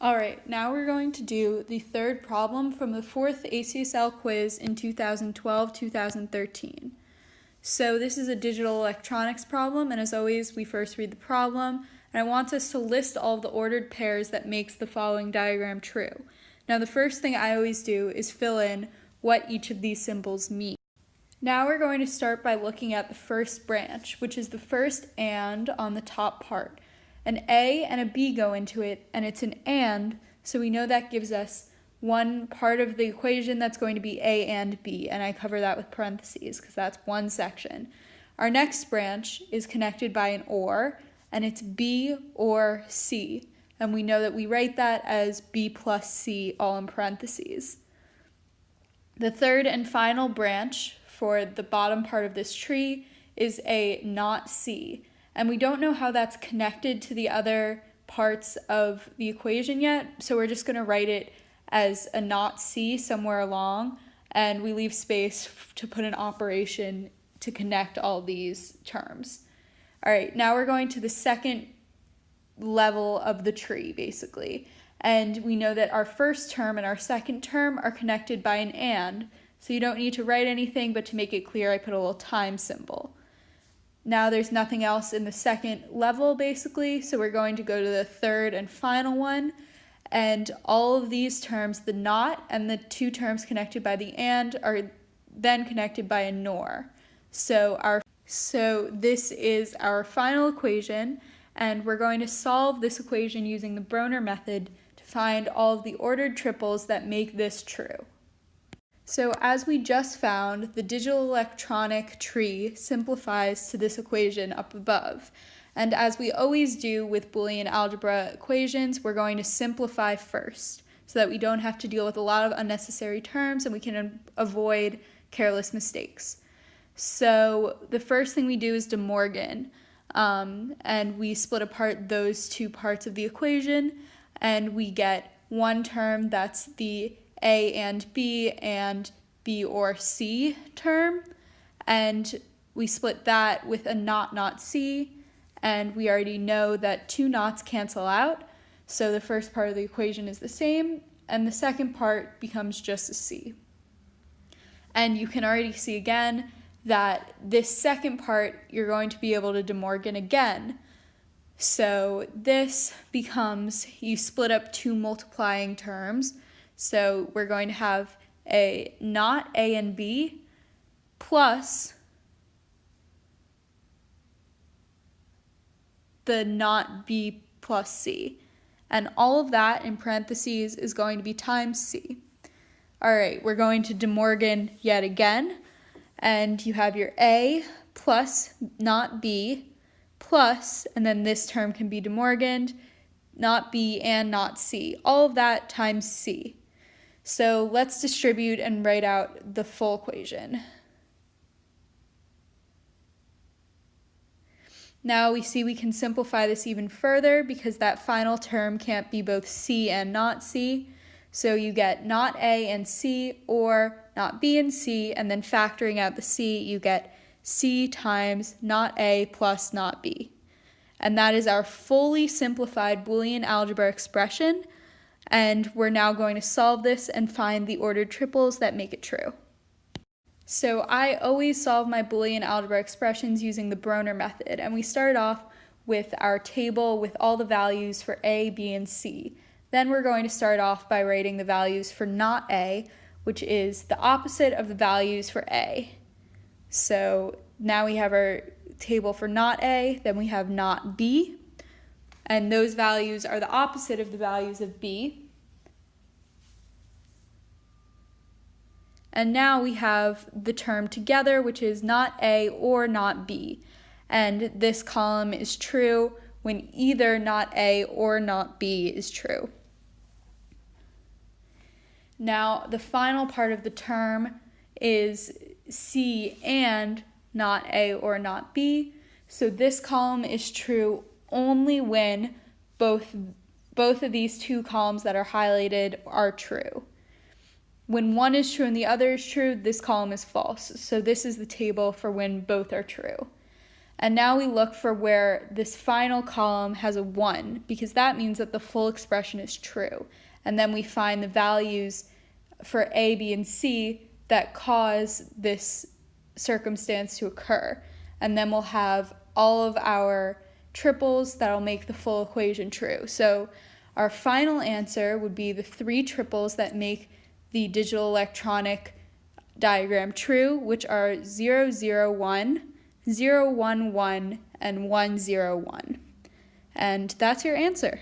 Alright, now we're going to do the third problem from the fourth ACSL quiz in 2012-2013. So this is a digital electronics problem, and as always, we first read the problem, and I want us to list all of the ordered pairs that makes the following diagram true. Now the first thing I always do is fill in what each of these symbols mean. Now we're going to start by looking at the first branch, which is the first and on the top part. An A and a B go into it, and it's an and, so we know that gives us one part of the equation that's going to be A and B, and I cover that with parentheses because that's one section. Our next branch is connected by an or, and it's B or C, and we know that we write that as B plus C all in parentheses. The third and final branch for the bottom part of this tree is a not C, and we don't know how that's connected to the other parts of the equation yet, so we're just going to write it as a not C somewhere along, and we leave space to put an operation to connect all these terms. All right, now we're going to the second level of the tree, basically, and we know that our first term and our second term are connected by an and, so you don't need to write anything, but to make it clear, I put a little time symbol. Now there's nothing else in the second level, basically, so we're going to go to the third and final one, and all of these terms, the not and the two terms connected by the and, are then connected by a nor. So this is our final equation, and we're going to solve this equation using the Broner method to find all of the ordered triples that make this true. So as we just found, the digital electronic tree simplifies to this equation up above. And as we always do with Boolean algebra equations, we're going to simplify first so that we don't have to deal with a lot of unnecessary terms and we can avoid careless mistakes. So the first thing we do is De Morgan, and we split apart those two parts of the equation, and we get one term that's the A and B or C term, and we split that with a not C, and we already know that two nots cancel out, so the first part of the equation is the same, and the second part becomes just a C. And you can already see again that this second part you're going to be able to De Morgan again. So this becomes, you split up two multiplying terms, so we're going to have a not A and B plus the not B plus C. And all of that in parentheses is going to be times C. All right, we're going to De Morgan yet again. And you have your A plus not B plus, and then this term can be De Morganed, not B and not C. All of that times C. So let's distribute and write out the full equation. Now we see we can simplify this even further because that final term can't be both C and not C. So you get not A and C or not B and C, and then factoring out the C, you get C times not A plus not B. And that is our fully simplified Boolean algebra expression. And we're now going to solve this and find the ordered triples that make it true. So I always solve my Boolean algebra expressions using the Broner method, and we start off with our table with all the values for A, B, and C. Then we're going to start off by writing the values for not A, which is the opposite of the values for A. So now we have our table for not A, then we have not B, and those values are the opposite of the values of B. And now we have the term together, which is not A or not B. And this column is true when either not A or not B is true. Now, the final part of the term is C and not A or not B. So this column is true only when both of these two columns that are highlighted are true. When one is true and the other is true, this column is false. So this is the table for when both are true. And now we look for where this final column has a 1, because that means that the full expression is true. And then we find the values for A, B, and C that cause this circumstance to occur. And then we'll have all of our triples that'll make the full equation true. So our final answer would be the 3 triples that make the digital electronic diagram true, which are 0, 0, 1, 0, 1, 1, and 1, 0, 1. And that's your answer.